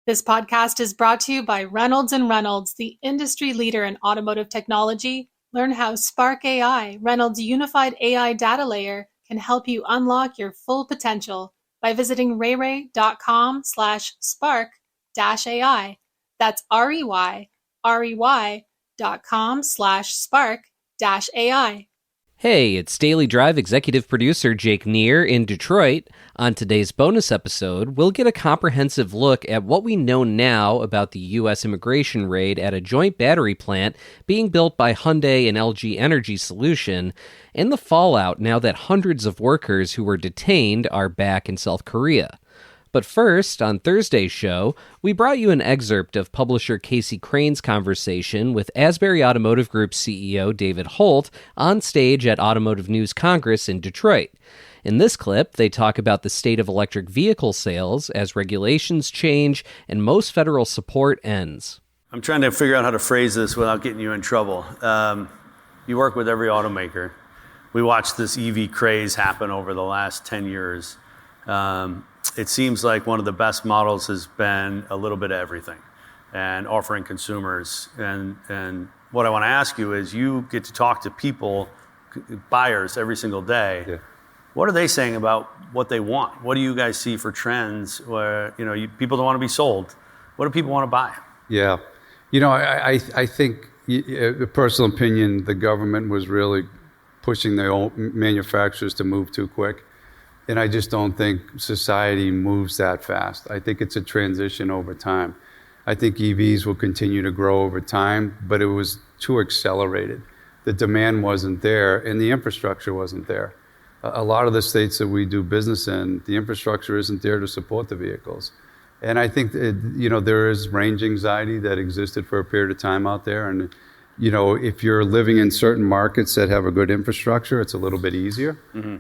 This podcast is brought to you by Reynolds & Reynolds, the industry leader in automotive technology. Learn how Spark AI, Reynolds' unified AI data layer, can help you unlock your full potential by visiting rey.com/spark-AI. That's rey.com/spark-AI. Hey, it's Daily Drive executive producer Jake Neer in Detroit. On today's bonus episode, we'll get a comprehensive look at what we know now about the U.S. immigration raid at a joint battery plant being built by Hyundai and LG Energy Solution, and the fallout now that hundreds of workers who were detained are back in South Korea. But first, on Thursday's show, we brought you an excerpt of publisher Casey Crane's conversation with Asbury Automotive Group CEO David Hult on stage at Automotive News Congress in Detroit. In this clip, they talk about the state of electric vehicle sales as regulations change and most federal support ends. I'm trying to figure out how to phrase this without getting you in trouble. You work with every automaker. We watched this EV craze happen over the last 10 years. It seems like one of the best models has been a little bit of everything and offering consumers. And what I want to ask you is, you get to talk to people, buyers every single day. Yeah. What are they saying about what they want? What do you guys see for trends where, people don't want to be sold? What do people want to buy? Yeah. I think, a personal opinion, the government was really pushing their own manufacturers to move too quick. And I just don't think society moves that fast. I think it's a transition over time. I think EVs will continue to grow over time, but it was too accelerated. The demand wasn't there and the infrastructure wasn't there. A lot of the states that we do business in, the infrastructure isn't there to support the vehicles. And I think there is range anxiety that existed for a period of time out there. And if you're living in certain markets that have a good infrastructure, it's a little bit easier. Mm-hmm.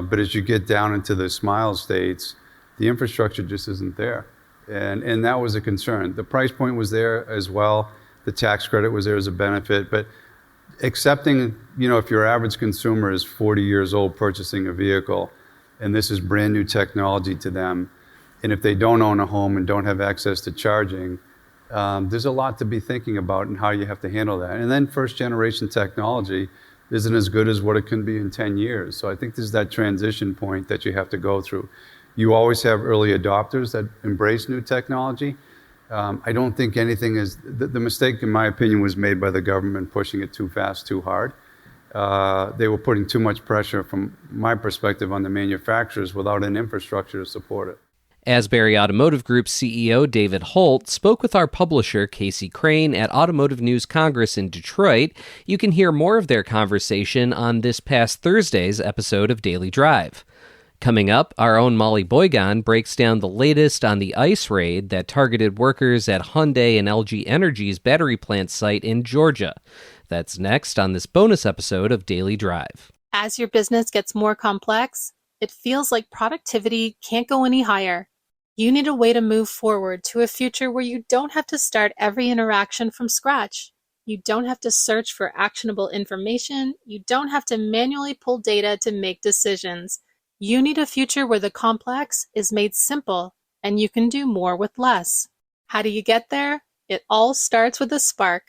But as you get down into the smile states, the infrastructure just isn't there. And that was a concern. The price point was there as well. The tax credit was there as a benefit. But accepting, if your average consumer is 40 years old purchasing a vehicle, and this is brand new technology to them, and if they don't own a home and don't have access to charging, there's a lot to be thinking about and how you have to handle that. And then first generation technology isn't as good as what it can be in 10 years. So I think there's that transition point that you have to go through. You always have early adopters that embrace new technology. I don't think anything is, the mistake in my opinion was made by the government pushing it too fast, too hard. They were putting too much pressure from my perspective on the manufacturers without an infrastructure to support it. Asbury Automotive Group CEO David Hult spoke with our publisher Casey Crane at Automotive News Congress in Detroit. You can hear more of their conversation on this past Thursday's episode of Daily Drive. Coming up, our own Molly Boigon breaks down the latest on the ICE raid that targeted workers at Hyundai and LG Energy's battery plant site in Georgia. That's next on this bonus episode of Daily Drive. As your business gets more complex, it feels like productivity can't go any higher. You need a way to move forward to a future where you don't have to start every interaction from scratch. You don't have to search for actionable information. You don't have to manually pull data to make decisions. You need a future where the complex is made simple and you can do more with less. How do you get there? It all starts with a spark.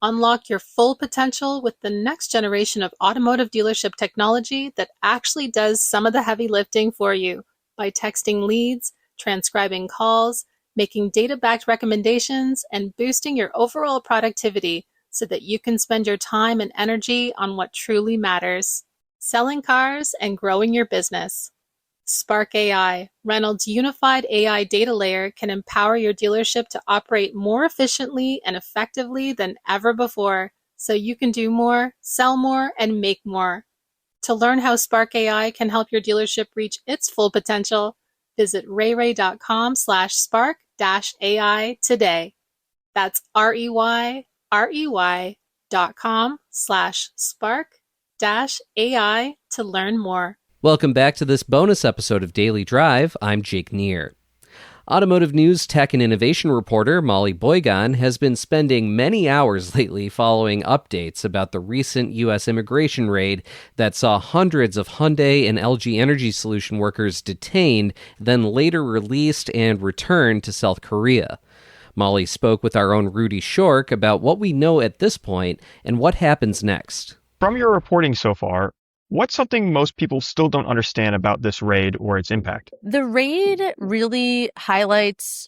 Unlock your full potential with the next generation of automotive dealership technology that actually does some of the heavy lifting for you by texting leads, transcribing calls, making data-backed recommendations, and boosting your overall productivity so that you can spend your time and energy on what truly matters: selling cars and growing your business. Spark AI, Reynolds' unified AI data layer, can empower your dealership to operate more efficiently and effectively than ever before, so you can do more, sell more, and make more. To learn how Spark AI can help your dealership reach its full potential, visit rey.com/spark-AI today. That's rey.com/spark-AI to learn more. Welcome back to this bonus episode of Daily Drive. I'm Jake Neer. Automotive News tech and innovation reporter Molly Boigon has been spending many hours lately following updates about the recent U.S. immigration raid that saw hundreds of Hyundai and LG Energy Solution workers detained, then later released and returned to South Korea. Molly spoke with our own Rudy Shork about what we know at this point and what happens next. From your reporting so far, what's something most people still don't understand about this raid or its impact? The raid really highlights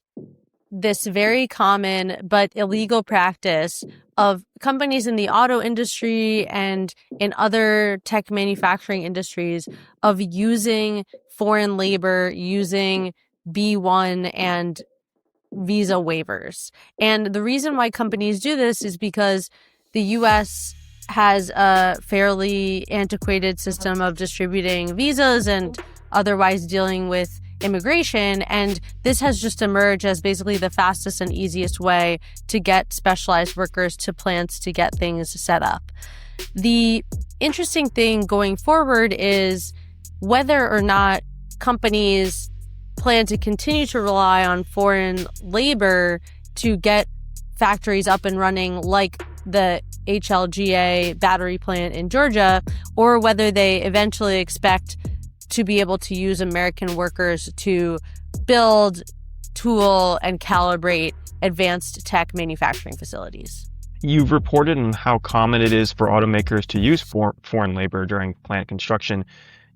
this very common but illegal practice of companies in the auto industry and in other tech manufacturing industries of using foreign labor, using B1 and visa waivers. And the reason why companies do this is because the U.S. has a fairly antiquated system of distributing visas and otherwise dealing with immigration. And this has just emerged as basically the fastest and easiest way to get specialized workers to plants to get things set up. The interesting thing going forward is whether or not companies plan to continue to rely on foreign labor to get factories up and running like the HLGA battery plant in Georgia, or whether they eventually expect to be able to use American workers to build, tool, and calibrate advanced tech manufacturing facilities. You've reported on how common it is for automakers to use foreign labor during plant construction.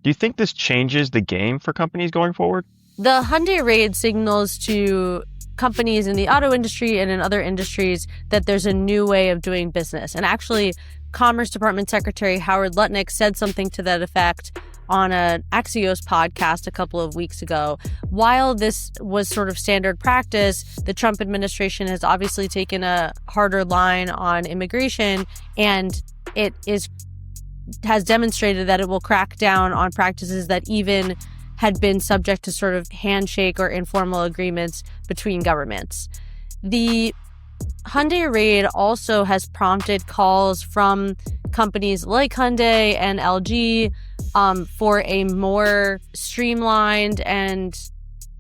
Do you think this changes the game for companies going forward? The Hyundai raid signals to companies in the auto industry and in other industries that there's a new way of doing business. And actually, Commerce Department Secretary Howard Lutnick said something to that effect on an Axios podcast a couple of weeks ago. While this was sort of standard practice, the Trump administration has obviously taken a harder line on immigration, and has demonstrated that it will crack down on practices that even had been subject to sort of handshake or informal agreements between governments. The Hyundai raid also has prompted calls from companies like Hyundai and LG for a more streamlined and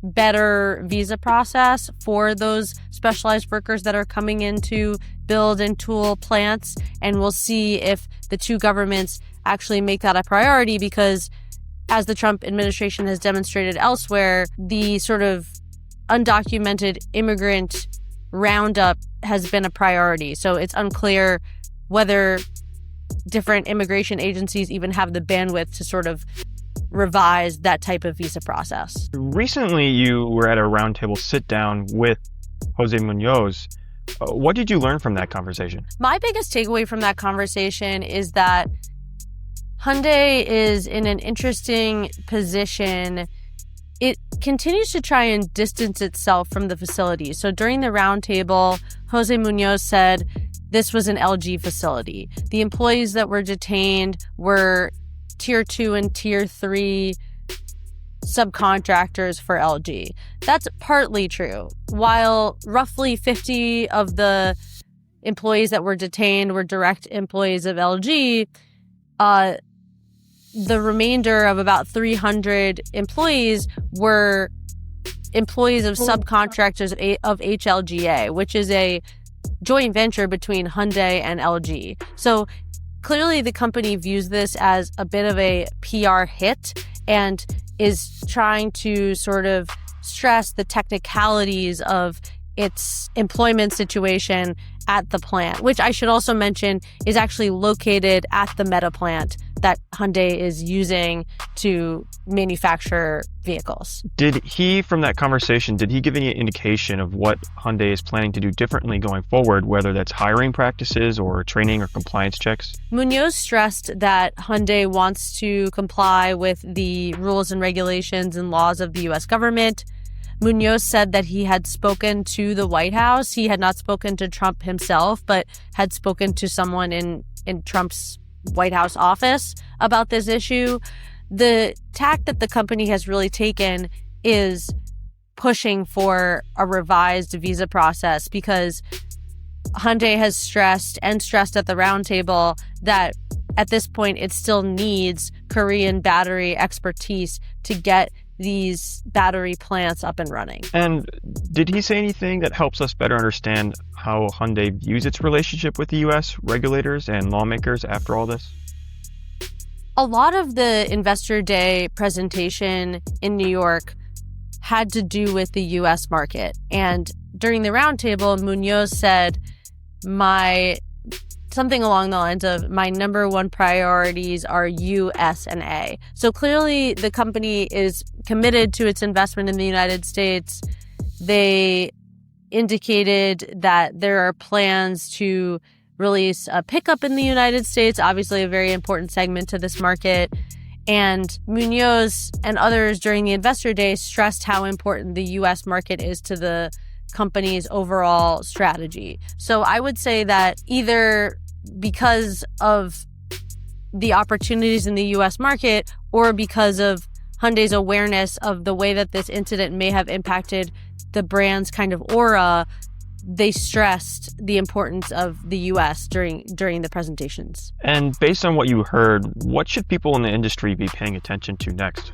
better visa process for those specialized workers that are coming in to build and tool plants. And we'll see if the two governments actually make that a priority, because as the Trump administration has demonstrated elsewhere, the sort of undocumented immigrant roundup has been a priority. So it's unclear whether different immigration agencies even have the bandwidth to sort of revise that type of visa process. Recently, you were at a roundtable sit-down with Jose Munoz. What did you learn from that conversation? My biggest takeaway from that conversation is that Hyundai is in an interesting position. It continues to try and distance itself from the facility. So during the roundtable, Jose Munoz said this was an LG facility. The employees that were detained were Tier 2 and Tier 3 subcontractors for LG. That's partly true. While roughly 50 of the employees that were detained were direct employees of LG, the remainder of about 300 employees were employees of subcontractors of HLGA, which is a joint venture between Hyundai and LG. So clearly the company views this as a bit of a PR hit and is trying to sort of stress the technicalities of its employment situation at the plant, which I should also mention is actually located at the Meta plant that Hyundai is using to manufacture vehicles. Did he, from that conversation, did he give any indication of what Hyundai is planning to do differently going forward, whether that's hiring practices or training or compliance checks? Munoz stressed that Hyundai wants to comply with the rules and regulations and laws of the U.S. government. Munoz said that he had spoken to the White House. He had not spoken to Trump himself, but had spoken to someone in Trump's White House office about this issue. The tack that the company has really taken is pushing for a revised visa process, because Hyundai has stressed at the roundtable that at this point it still needs Korean battery expertise to get these battery plants up and running. And did he say anything that helps us better understand how Hyundai views its relationship with the U.S. regulators and lawmakers after all this? A lot of the Investor Day presentation in New York had to do with the U.S. market. And during the roundtable, Munoz said, something along the lines of, my number one priorities are U.S. and A. So clearly the company is committed to its investment in the United States. They indicated that there are plans to release a pickup in the United States, obviously a very important segment to this market. And Munoz and others during the Investor Day stressed how important the U.S. market is to the company's overall strategy. So I would say that either because of the opportunities in the U.S. market or because of Hyundai's awareness of the way that this incident may have impacted the brand's kind of aura, they stressed the importance of the U.S. during the presentations. And based on what you heard, what should people in the industry be paying attention to next?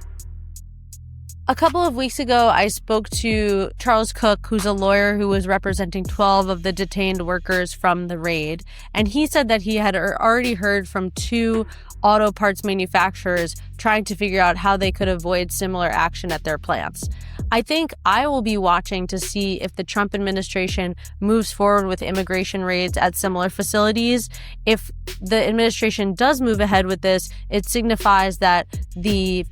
A couple of weeks ago, I spoke to Charles Cook, who's a lawyer who was representing 12 of the detained workers from the raid. And he said that he had already heard from 2 auto parts manufacturers trying to figure out how they could avoid similar action at their plants. I think I will be watching to see if the Trump administration moves forward with immigration raids at similar facilities. If the administration does move ahead with this, it signifies that the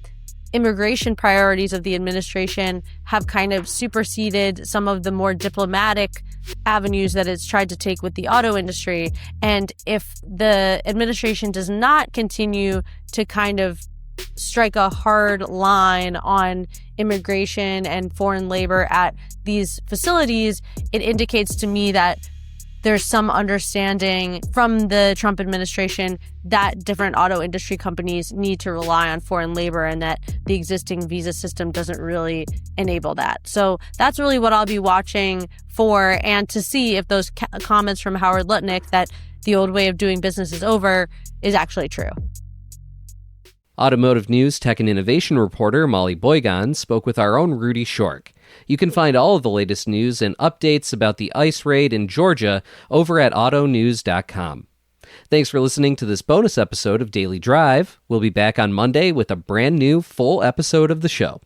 immigration priorities of the administration have kind of superseded some of the more diplomatic avenues that it's tried to take with the auto industry. And if the administration does not continue to kind of strike a hard line on immigration and foreign labor at these facilities, it indicates to me that there's some understanding from the Trump administration that different auto industry companies need to rely on foreign labor and that the existing visa system doesn't really enable that. So that's really what I'll be watching for, and to see if those comments from Howard Lutnick that the old way of doing business is over is actually true. Automotive News Tech and Innovation reporter Molly Boigon spoke with our own Rudy Shork. You can find all of the latest news and updates about the ICE raid in Georgia over at autonews.com. Thanks for listening to this bonus episode of Daily Drive. We'll be back on Monday with a brand new full episode of the show.